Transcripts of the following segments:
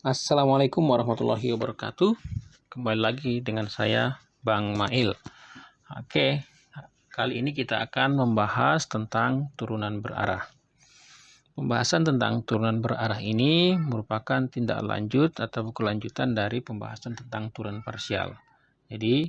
Assalamualaikum warahmatullahi wabarakatuh. Kembali lagi dengan saya Bang Mail. Oke, kali ini kita akan membahas tentang turunan berarah. Pembahasan tentang turunan berarah ini merupakan tindak lanjut atau kelanjutan dari pembahasan tentang turunan parsial. Jadi,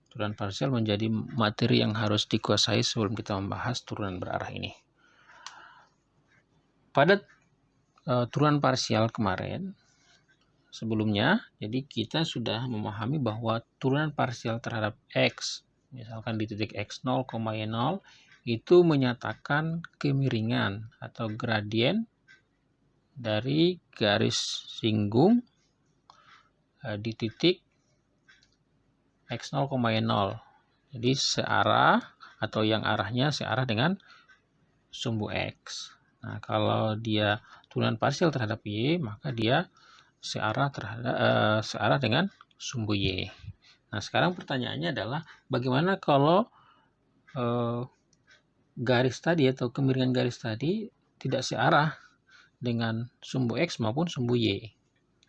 turunan parsial menjadi materi yang harus dikuasai sebelum kita membahas turunan berarah ini. Pada turunan parsial kemarin, sebelumnya, jadi kita sudah memahami bahwa turunan parsial terhadap X, misalkan di titik X0, Y0, itu menyatakan kemiringan atau gradien dari garis singgung di titik X0, Y0. Jadi searah atau yang arahnya searah dengan sumbu X. Nah, kalau dia turunan parsial terhadap Y, maka dia searah dengan sumbu Y. Nah, sekarang pertanyaannya adalah bagaimana kalau garis tadi atau kemiringan garis tadi tidak searah dengan sumbu X maupun sumbu Y.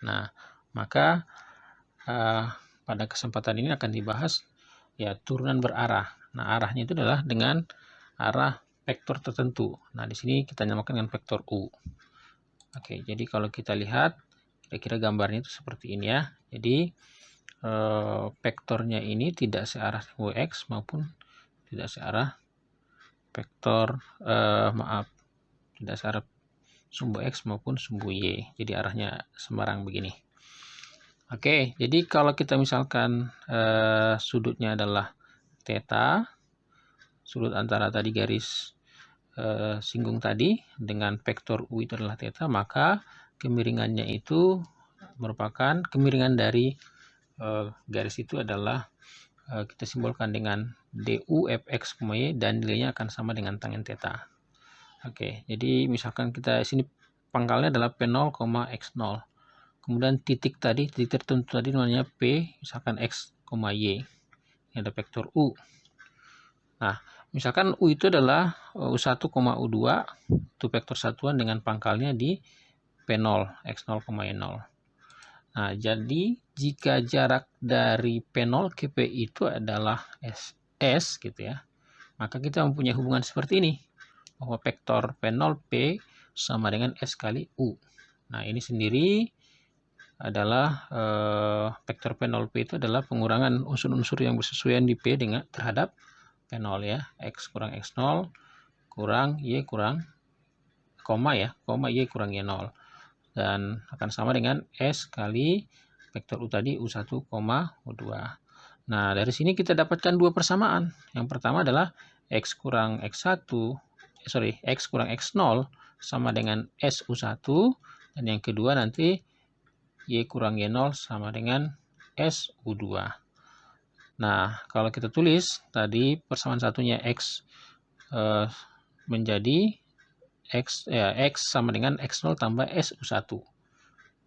Nah, maka pada kesempatan ini akan dibahas ya turunan berarah. Nah, arahnya itu adalah dengan arah vektor tertentu. Nah, di sini kita namakan dengan vektor U. Oke, jadi kalau kita lihat kira-kira gambarnya itu seperti ini ya. Jadi vektornya ini tidak searah sumbu X maupun tidak searah vektor tidak searah sumbu X maupun sumbu Y. Jadi arahnya sembarang begini. Oke, jadi kalau kita misalkan sudutnya adalah theta, sudut antara tadi garis singgung tadi dengan vektor U itu adalah theta, maka kemiringannya itu merupakan kemiringan dari garis itu adalah kita simbolkan dengan du fx, y dan nilainya akan sama dengan tangen theta. Oke, jadi misalkan kita sini pangkalnya adalah P0, x0. Kemudian titik tertentu tadi namanya P, misalkan x, y. Ini ada vektor U. Nah, misalkan U itu adalah U1, U2, itu vektor satuan dengan pangkalnya di P0, x0, y0. Nah, jadi jika jarak dari P0 ke P itu adalah S gitu ya, maka kita mempunyai hubungan seperti ini, bahwa vektor P0 P sama dengan S kali U. Nah, ini sendiri adalah vektor P0 P itu adalah pengurangan unsur-unsur yang bersesuaian di P dengan terhadap P0 ya, X kurang X0 kurang Y kurang Y kurang Y0, dan akan sama dengan S kali vektor U tadi U1, U2. Nah, dari sini kita dapatkan dua persamaan. Yang pertama adalah X kurang X0 sama dengan S U1, dan yang kedua nanti Y kurang Y0 sama dengan S U2. Nah, kalau kita tulis tadi persamaan satunya X menjadi X sama dengan X0 tambah SU1.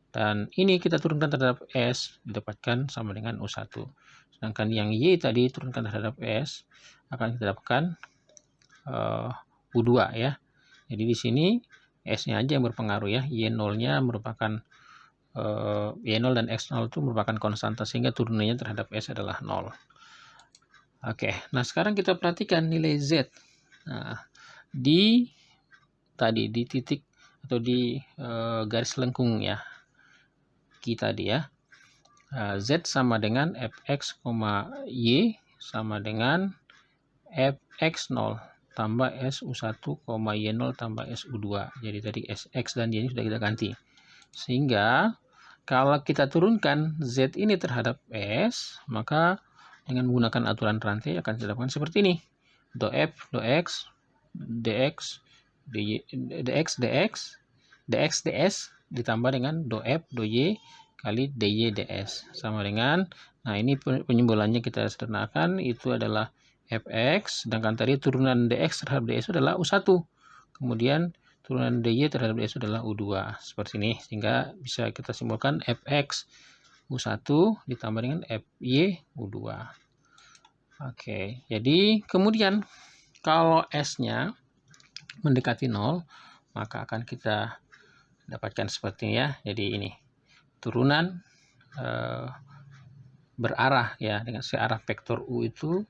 Dan ini kita turunkan terhadap S, didapatkan sama dengan U1. Sedangkan yang Y tadi turunkan terhadap S, akan kita dapatkan U2 ya. Jadi di sini S-nya aja yang berpengaruh ya. Y0-nya merupakan Y0 dan X0 itu merupakan konstanta, sehingga turunannya terhadap S adalah 0. Oke, nah sekarang kita perhatikan nilai Z. Nah, di titik atau di garis lengkung ya kita dia Z sama dengan fx, y sama dengan fx0 tambah su1, y0 tambah su2. Jadi tadi x dan y ini sudah kita ganti, sehingga kalau kita turunkan Z ini terhadap S, maka dengan menggunakan aturan rantai akan kita dapatkan seperti ini. Do F, do X, dx, dx, ds ditambah dengan do F, do Y kali dy, ds. Sama dengan, nah ini penyimbolannya kita sederhanakan, itu adalah Fx, sedangkan tadi turunan dx terhadap ds adalah U1. Kemudian turunan dy terhadap ds adalah U2. Seperti ini, sehingga bisa kita simbolkan Fx U1 ditambah dengan Fy U2. Oke, jadi kemudian kalau S-nya mendekati 0, maka akan kita dapatkan seperti ini ya. Jadi ini turunan berarah ya, dengan searah vektor U itu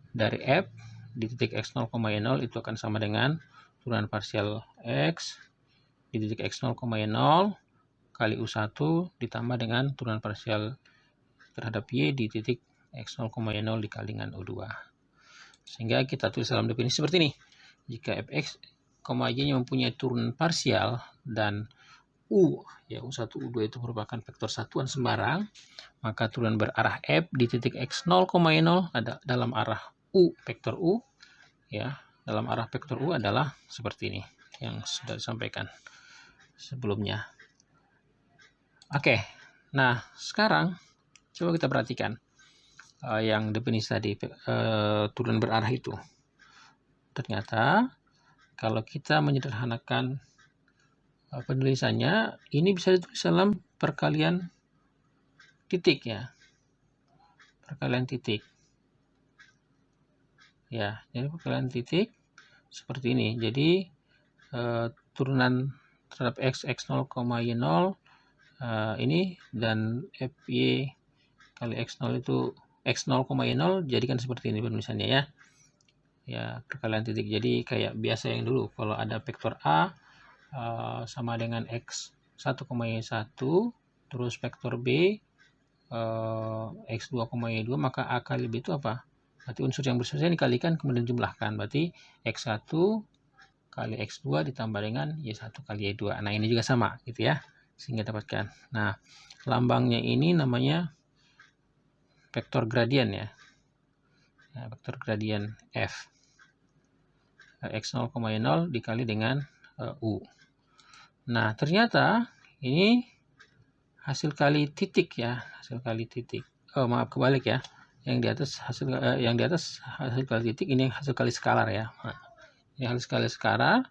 dari F di titik X 0,0 itu akan sama dengan turunan parsial X di titik X 0,0 kali U1 ditambah dengan turunan parsial terhadap Y di titik X 0,0 dikali dengan U2. Sehingga kita tulis dalam definisi seperti ini. Jika Fx, Y-nya mempunyai turunan parsial dan U, ya U1, U2 itu merupakan vektor satuan sembarang, maka turunan berarah F di titik X 0,0 ada dalam arah U, vektor U, ya, dalam arah vektor U adalah seperti ini yang sudah disampaikan sebelumnya. Oke, nah sekarang coba kita perhatikan yang definisi tadi, turunan berarah itu. Ternyata kalau kita menyederhanakan penulisannya, ini bisa ditulis dalam perkalian titik ya, perkalian titik ya. Jadi perkalian titik seperti ini. Jadi turunan terhadap x 0, y0 ini dan fy kali x0 itu x 0, y0 jadikan seperti ini penulisannya ya. Ya, perkalian titik. Jadi kayak biasa yang dulu, kalau ada vektor a sama dengan x 1, y1, terus vektor b x 2, y2, maka a kali b itu apa? Berarti unsur yang bersisa dikalikan kemudian jumlahkan. Berarti x1 kali x2 ditambah dengan y1 kali y2. Nah, ini juga sama gitu ya. Sehingga dapatkan. Nah, lambangnya ini namanya vektor gradien ya. Nah, vektor gradien f. X 0, y0 dikali dengan u. Nah, ternyata ini hasil kali titik ya, hasil kali titik. Oh, maaf, kebalik ya. Yang di atas hasil kali titik, ini hasil kali skalar ya. Ini hasil kali skalar,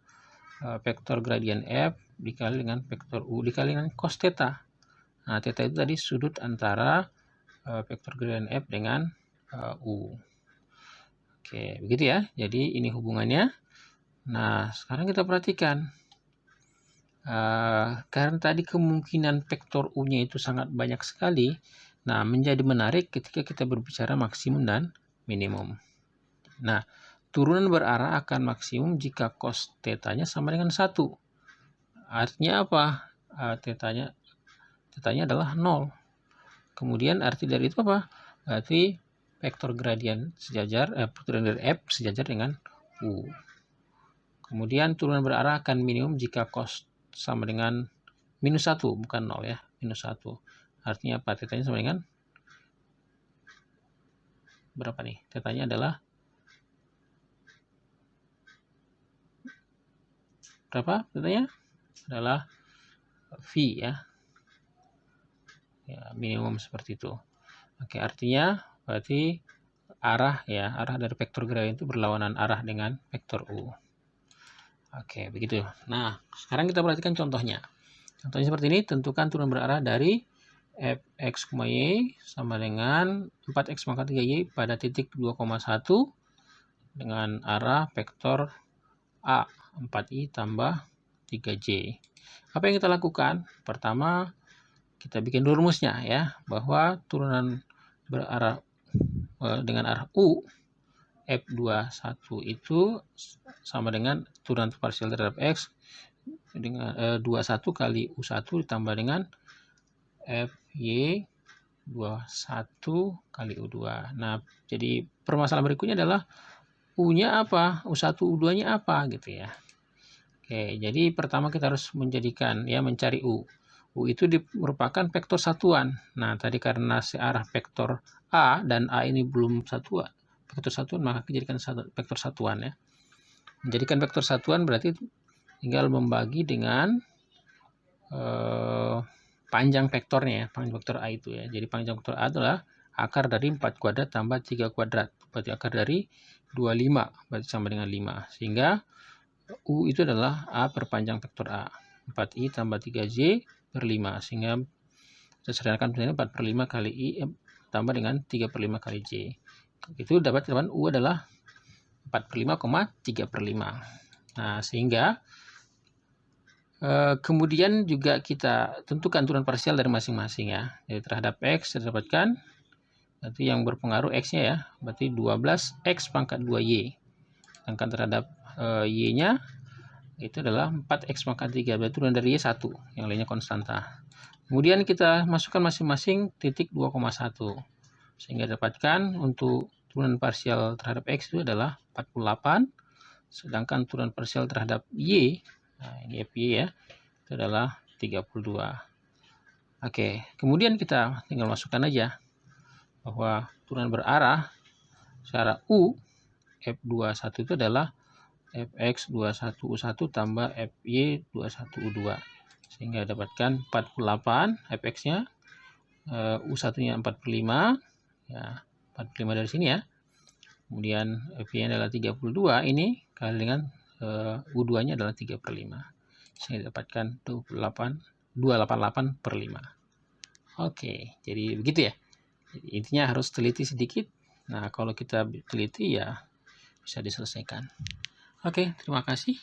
vektor gradien f dikali dengan vektor u dikali dengan cos theta. Nah, theta itu tadi sudut antara vektor gradien f dengan u. Oke, begitu ya. Jadi ini hubungannya. Nah, sekarang kita perhatikan. Karena tadi kemungkinan vektor U-nya itu sangat banyak sekali, nah menjadi menarik ketika kita berbicara maksimum dan minimum. Nah, turunan berarah akan maksimum jika cos theta-nya sama dengan 1. Artinya apa? Theta-nya adalah 0. Kemudian arti dari itu apa? Berarti vektor gradien sejajar, vektor gradien F sejajar dengan U. Kemudian turunan berarah akan minimum jika cos sama dengan minus 1, bukan 0 ya, minus 1. Artinya apa? Theta-nya sama dengan berapa nih? Theta-nya adalah berapa? Theta-nya adalah V ya. Ya, minimum seperti itu. Oke, artinya berarti arah ya, arah dari vektor gradien itu berlawanan arah dengan vektor U. Oke, begitu. Nah, sekarang kita perhatikan contohnya. Contohnya seperti ini, tentukan turunan berarah dari fx, y sama dengan 4x maka 3y pada titik 2,1 dengan arah vektor a 4i tambah 3j. Apa yang kita lakukan? Pertama, kita bikin rumusnya ya, bahwa turunan berarah dengan arah u F21 itu sama dengan turunan parsial terhadap X dengan 21 kali U1 ditambah dengan FY21 kali U2. Nah, jadi permasalahan berikutnya adalah U-nya apa? U1, U2-nya apa gitu ya. Oke, jadi pertama kita harus menjadikan ya, mencari U. U itu merupakan vektor satuan. Nah, tadi karena searah vektor A dan A ini belum satuan, vektor satuan, maka dijadikan vektor satuan ya. Menjadikan vektor satuan berarti tinggal membagi dengan panjang vektornya ya, panjang vektor A itu ya. Jadi panjang vektor A adalah akar dari 4 kuadrat tambah 3 kuadrat. Berarti akar dari 25, berarti sama dengan 5. Sehingga U itu adalah A per panjang vektor A. 4i tambah 3j per 5. Sehingga kita sederhanakan misalnya 4 per 5 kali I tambah dengan 3 per 5 kali J. Itu dapat teman U adalah 4 per 5, 3 per 5. Nah, sehingga Kemudian juga kita tentukan turunan parsial dari masing-masing ya. Jadi terhadap X kita dapatkan, berarti yang berpengaruh X-nya ya, berarti 12X pangkat 2Y. Sedangkan terhadap Y-nya itu adalah 4X pangkat 3, berarti turunan dari Y 1, yang lainnya konstanta. Kemudian kita masukkan masing-masing titik 2,1. Sehingga dapatkan untuk turunan parsial terhadap X itu adalah 48, sedangkan turunan parsial terhadap Y, nah ini FY ya, itu adalah 32. Oke, kemudian kita tinggal masukkan aja bahwa turunan berarah secara U F21 itu adalah Fx21U1 tambah Fy21U2, sehingga dapatkan 48 Fx-nya, U1-nya 45 ya, 45 dari sini ya. Kemudian Fy-nya adalah 32, ini kali dengan U2-nya adalah 3/5, sehingga dapatkan 288/5. Oke, jadi begitu ya. Jadi intinya harus teliti sedikit. Nah, kalau kita teliti ya bisa diselesaikan. Oke, terima kasih.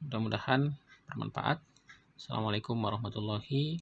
Mudah-mudahan bermanfaat. Assalamualaikum warahmatullahi